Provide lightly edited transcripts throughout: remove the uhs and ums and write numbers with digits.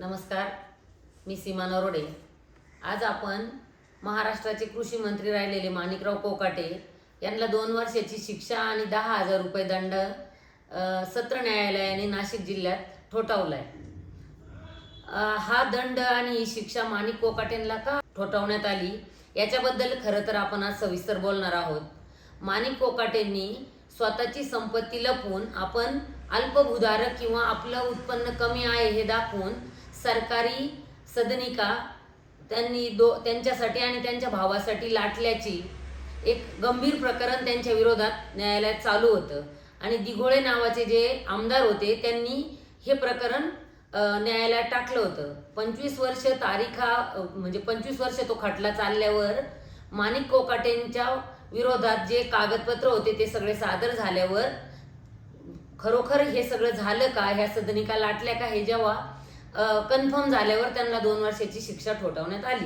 नमस्कार, मी सीमा नरोडे। आज आपण महाराष्ट्राचे कृषी मंत्री राहिलेले माणिकराव कोकाटे यांना 2 वर्षाची शिक्षा आणि 10,000 रुपये दंड सत्र न्यायालयाने नाशिक जिल्ह्यात ठोठावलाय। हा दंड आणि ही शिक्षा माणिक कोकाटेंना का ठोठावण्यात आली याच्याबद्दल खरं तर आपण आज सविस्तर बोलणार आहोत। माणिक कोकाटेंनी स्वतःची संपत्ती लपवून आपण अल्पभूधारक किंवा आपलं उत्पन्न कमी आहे हे दाखवून सरकारी सदनिका त्यांच्यासाठी आणि त्यांच्या भावासाठी लाटल्याची एक गंभीर प्रकरण त्यांच्या विरोधात न्यायालयात चालू होतं आणि दिघोळे नावाचे जे आमदार होते त्यांनी हे प्रकरण न्यायालयात टाकलं होतं। 25 वर्ष म्हणजे 25 वर्ष तो खटला चालल्यावर माणिक कोकाटेंच्या विरोधात जे कागदपत्र होते ते सगळे सादर झाल्यावर खरोखर हे सगळं झालं का, ह्या सदनिका लाटल्या का, हे जेव्हा कन्फर्म झाल्यावर त्यांना 2 वर्षाची शिक्षा ठोठावण्यात आली।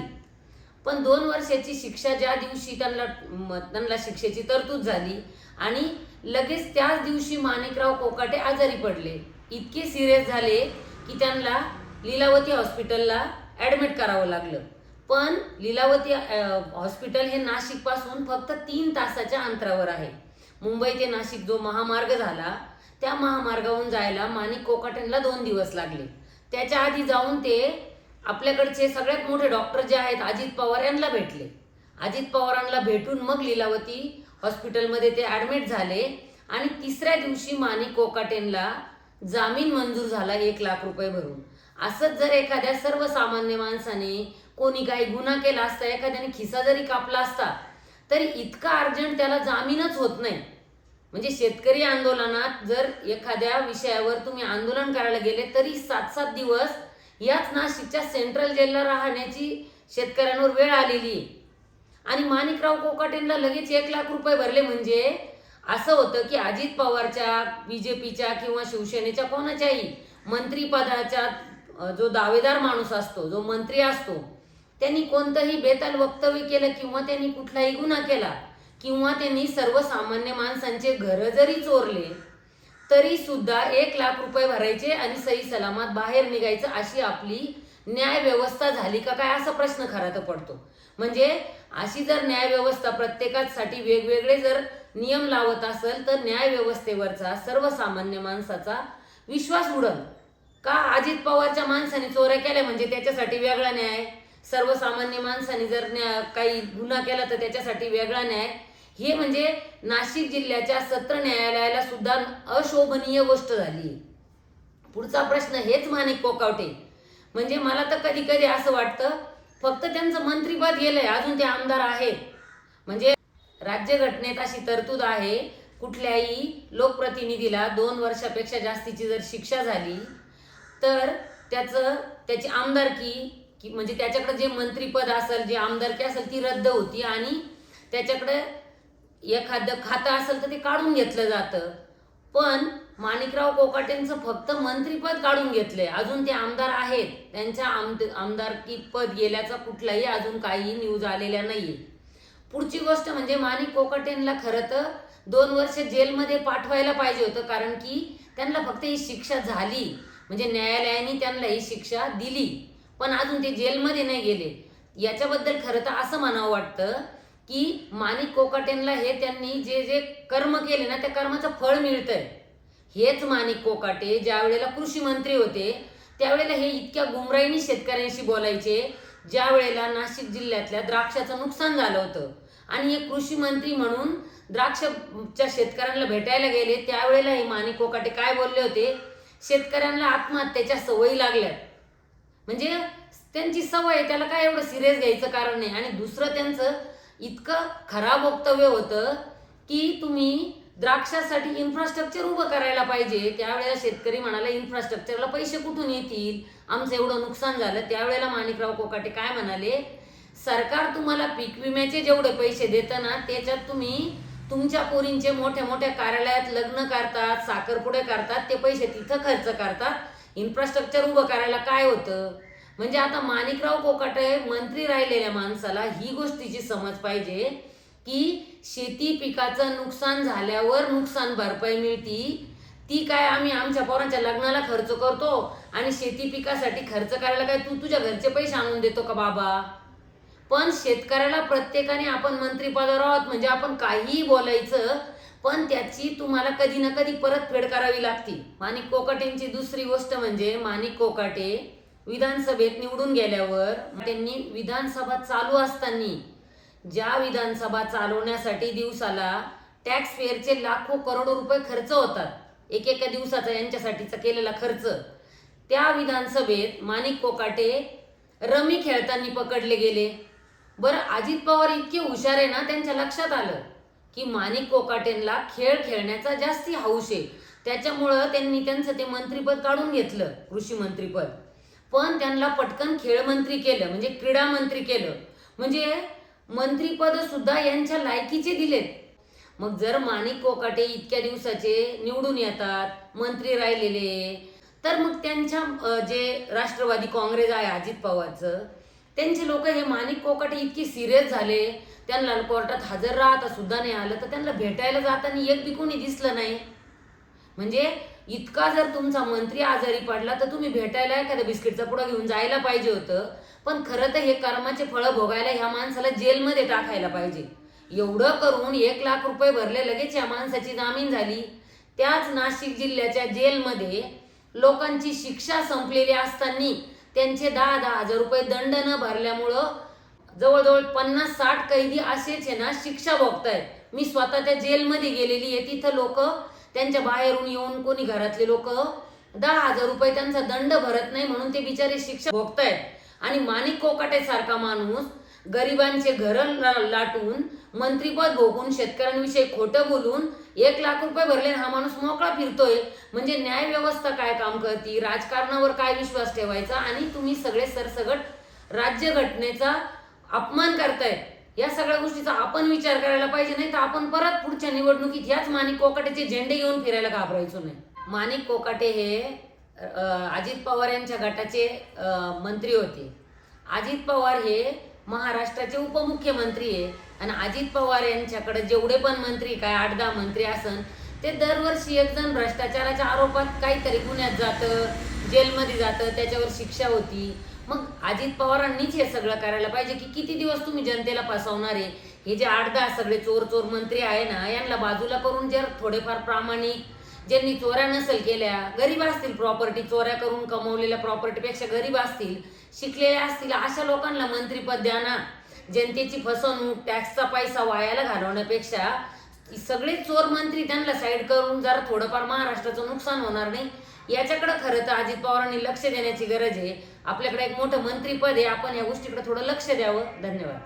पण 2 वर्षाची शिक्षा ज्या दिवशी त्यांना शिक्षेची तरतूद झाली आणि लगेच त्याच दिवशी माणिकराव कोकाटे आजारी पडले, इतके सिरियस झाले की त्यांना लीलावती हॉस्पिटलला ॲडमिट करावं लागलं। पण लीलावती हॉस्पिटल हे नाशिक पासून फक्त 3 तासाच्या अंतरावर आहे। मुंबई ते नाशिक जो महामार्ग झाला त्या महामार्गावरून जायला माणिक कोकाटेंना 2 दिवस लागले। त्याच्या आधी जाऊन ते आपल्याकडचे सगळ्यात मोठे डॉक्टर जे आहेत अजित पवार यांना भेटले। अजित पवारांना भेटून मग लीलावती हॉस्पिटलमध्ये ते ॲडमिट झाले आणि तिसऱ्या दिवशी माणिक कोकाटेंना जामीन मंजूर झाला 1 लाख रुपये भरून। असंच जर एखाद्या सर्वसामान्य माणसाने कोणी काही गुन्हा केला असता, एखाद्याने खिसा जरी कापला असता तरी इतका अर्जंट त्याला जामीनच होत नाही। म्हणजे शेतकरी आंदोलनात जर एखाद्या विषयावर तुम्ही आंदोलन करायला गेले तरी 7-7 दिवस याच नाशिकच्या सेंट्रल जेलला राहण्याची शेतकऱ्यांवर वेळ आलेली आहे। आणि माणिकराव कोकाटेंना लगेच 1 लाख रुपये भरले म्हणजे असं होतं की अजित पवारच्या, बीजेपीच्या किंवा शिवसेनेच्या कोणाच्याही मंत्रीपदाचा जो दावेदार माणूस असतो, जो मंत्री असतो, त्यांनी कोणतंही बेताल वक्तव्य केलं किंवा त्यांनी कुठलाही गुन्हा केला किंवा त्यांनी सर्वसामान्य माणसांचे घर जरी चोरले तरी सुद्धा 1 लाख रुपये भरायचे आणि सही सलामत बाहेर निघायचं, अशी आपली न्याय व्यवस्था झाली का काय असा प्रश्न खरा तर पडतो। म्हणजे अशी जर न्याय व्यवस्था प्रत्येकासाठी वेगवेगळे जर नियम लावत असेल तर न्याय व्यवस्थेवरचा सर्वसामान्य माणसाचा विश्वास उडल का? अजित पवारच्या माणसाने चोऱ्या केल्या म्हणजे त्याच्यासाठी वेगळा न्याय, सर्वसामान्य माणसाने जर काही गुन्हा केला तर त्याच्यासाठी वेगळा न्याय, हे म्हणजे नाशिक जिल्ह्याच्या सत्र न्यायालयाला सुद्धा अशोभनीय गोष्ट झाली। पुढचा प्रश्न हेच माणिक कोकाटे, म्हणजे मला तर कधी कधी असं वाटतं फक्त त्यांचं मंत्रिपद गेलंय, अजून ते आमदार आहेत। म्हणजे राज्यघटनेत अशी तरतूद आहे, कुठल्याही लोकप्रतिनिधीला 2 वर्षापेक्षा जास्तीची जर शिक्षा झाली तर त्याची आमदारकी म्हणजे त्याच्याकडे जे मंत्रिपद असेल, जे आमदारकी असेल ती रद्द होती आणि त्याच्याकडे एखादं खातं असेल तर ते काढून घेतलं जातं। पण माणिकराव कोकाटेंचं फक्त मंत्रिपद काढून घेतलंय, अजून ते आमदार आहेत, त्यांच्या आमदारकी पद गेल्याचा कुठलाही अजून काही न्यूज आलेल्या नाहीये। पुढची गोष्ट म्हणजे माणिक कोकाटेंना खरं तर 2 वर्ष जेलमध्ये पाठवायला पाहिजे होतं, कारण की त्यांना फक्त ही शिक्षा झाली म्हणजे न्यायालयाने त्यांना ही शिक्षा दिली, पण अजून ते जेलमध्ये नाही गेले। याच्याबद्दल खरं तर असं म्हणावं वाटतं की माणिक कोकाटेंना हे त्यांनी जे जे कर्म केले ना त्या कर्माचं फळ मिळतंय। हेच माणिक कोकाटे ज्या वेळेला कृषी मंत्री होते त्यावेळेला हे इतक्या गुमराईने शेतकऱ्यांशी बोलायचे, ज्या वेळेला नाशिक जिल्ह्यातल्या द्राक्षाचं नुकसान झालं होतं आणि हे कृषी मंत्री म्हणून द्राक्षच्या शेतकऱ्यांना भेटायला गेले त्यावेळेला हे माणिक कोकाटे काय बोलले होते, शेतकऱ्यांना आत्महत्येच्या सवयी लागल्यात, म्हणजे त्यांची सवय, त्याला काय एवढं सिरियस घ्यायचं कारण नाही। आणि दुसरं त्यांचं इतकं खराब वक्तव्य होतं की तुम्ही द्राक्षासाठी इन्फ्रास्ट्रक्चर उभं करायला पाहिजे। त्यावेळेला शेतकरी म्हणाला इन्फ्रास्ट्रक्चरला पैसे कुठून येतील, आमचं एवढं नुकसान झालं। त्यावेळेला माणिकराव कोकाटे काय म्हणाले, सरकार तुम्हाला पीक विम्याचे जेवढे पैसे देतं ना त्याच्यात तुम्ही तुमच्या पोरींचे मोठ्या मोठ्या कार्यालयात लग्न करतात, साखरपुडे करतात, ते पैसे तिथं खर्च करतात, इन्फ्रास्ट्रक्चर उभं करायला काय होतं। म्हणजे आता माणिकराव कोकाटे मंत्री राहिलेल्या माणसाला ही गोष्टीची समज पाहिजे की शेती पिकाचं नुकसान झाल्यावर नुकसान भरपाई मिळती, ती काय आम्ही आमच्या पोरांच्या लग्नाला खर्च करतो आणि शेती पिकासाठी खर्च करायला काय तू तुझ्या घरचे पैसे आणून देतो का बाबा? पण शेतकऱ्याला प्रत्येकाने आपण मंत्रिपदावर आहोत म्हणजे आपण काहीही बोलायचं, पण त्याची तुम्हाला कधी ना कधी परतफेड करावी लागते. माणिक कोकाटेंची दुसरी गोष्ट म्हणजे माणिक कोकाटे विधानसभेत निवडून गेल्यावर त्यांनी विधानसभा चालू असताना ज्या विधानसभा चालवण्यासाठी दिवसाला टॅक्स पेअरचे लाखो करोडो रुपये खर्च होतात एकेका दिवसाचा यांच्यासाठीचा केलेला खर्च, त्या विधानसभेत माणिक कोकाटे रमी खेळताना पकडले गेले. बरं, अजित पवार इतके हुशार आहे ना, त्यांच्या लक्षात आलं की माणिक कोकाटेंना खेळ खेळण्याचा जास्ती हौस आहे, त्याच्यामुळं त्यांनी त्यांचं ते मंत्रिपद काढून घेतलं, कृषी मंत्रिपद. पण त्यांना पटकन खेळ मंत्री केलं, म्हणजे क्रीडा मंत्री केलं, म्हणजे मंत्रिपद सुद्धा यांच्या लायकीचे दिलेत. मग जर माणिक कोकाटे इतक्या दिवसाचे निवडून येतात, मंत्री राहिलेले, तर मग त्यांच्या जे राष्ट्रवादी काँग्रेस आहे अजित पवारचं, त्यांचे लोक हे माणिक कोकाटे इतकी सिरियस झाले, त्यांना कोर्टात हजर राहता सुद्धा नाही आलं, तर त्यांना भेटायला जाताना एक बी कोणी दिसलं नाही. म्हणजे इतका जर तुमचा मंत्री आजारी पडला तर तुम्ही भेटायला एखाद्या बिस्किटचा पुडा घेऊन जायला पाहिजे होतं. पण खरं तर हे कर्माचे फळं भोगायला ह्या माणसाला जेलमध्ये टाकायला पाहिजे. एवढं करून 1 लाख रुपये भरले, लगेच या माणसाची जामीन झाली. त्याच नाशिक जिल्ह्याच्या जेलमध्ये लोकांची शिक्षा संपलेली असताना त्यांचे 10-10 हजार रुपये दंड न भरल्यामुळं जवळजवळ 50-60 कैदी असेच आहे ना शिक्षा भोगतायत. मी स्वतः त्या जेलमध्ये गेलेली आहे. तिथं लोक त्यांच्या बाहेरून येऊन कोणी घरातले लोक 10 हजार रुपये त्यांचा दंड भरत नाही म्हणून ते बिचारे शिक्षा भोगतायत. आणि माणिक कोकाटे सारखा माणूस गरिबांचे घर लाटून मंत्रिपद भोगून शेतकऱ्यांविषयी खोटं बोलून 1 लाख रुपये भरले, हा माणूस मोकळा फिरतोय. म्हणजे न्याय व्यवस्था काय काम करते, राजकारणावर काय विश्वास ठेवायचा, आणि तुम्ही सगळे सरसगट राज्यघटनेचा अपमान करतायत. या सगळ्या गोष्टीचा आपण विचार करायला पाहिजे, नाही तर आपण परत पुढच्या निवडणुकीत ह्याच माणिक कोकाटेचे झेंडे घेऊन फिरायला घाबरायचो नाही. माणिक कोकाटे हे अजित पवार यांच्या गटाचे मंत्री होते. अजित पवार हे महाराष्ट्राचे उपमुख्यमंत्री आहे आणि अजित पवार यांच्याकडे जेवढे पण मंत्री, काय 8-10 मंत्री असन, ते दरवर्षी एक जण भ्रष्टाचाराच्या आरोपात काहीतरी पुण्यात जातं, जेलमध्ये जातं, त्याच्यावर शिक्षा होती. मग अजित पवारांनीच हे सगळं करायला पाहिजे की किती दिवस तुम्ही जनतेला फसवणार आहे. हे जे 8-10 सगळे चोर मंत्री आहे ना, यांना बाजूला करून जर थोडेफार प्रामाणिक, ज्यांनी चोऱ्या नसेल केल्या, गरीब असतील, प्रॉपर्टी चोऱ्या करून कमवलेल्या प्रॉपर्टीपेक्षा गरीब असतील, शिकलेले असतील, अशा लोकांना मंत्रिपद द्या ना. जनतेची फसवणूक, टॅक्सचा पैसा वायाला घालवण्यापेक्षा सगळे चोर मंत्री त्यांना साईड करून जर थोडंफार महाराष्ट्राचं नुकसान होणार नाही याच्याकडे खरं तर अजित पवारांनी लक्ष देण्याची गरज आहे. आपल्याकडे एक मोठं मंत्रिपद आहे, आपण या गोष्टीकडे थोडं लक्ष द्यावं. धन्यवाद.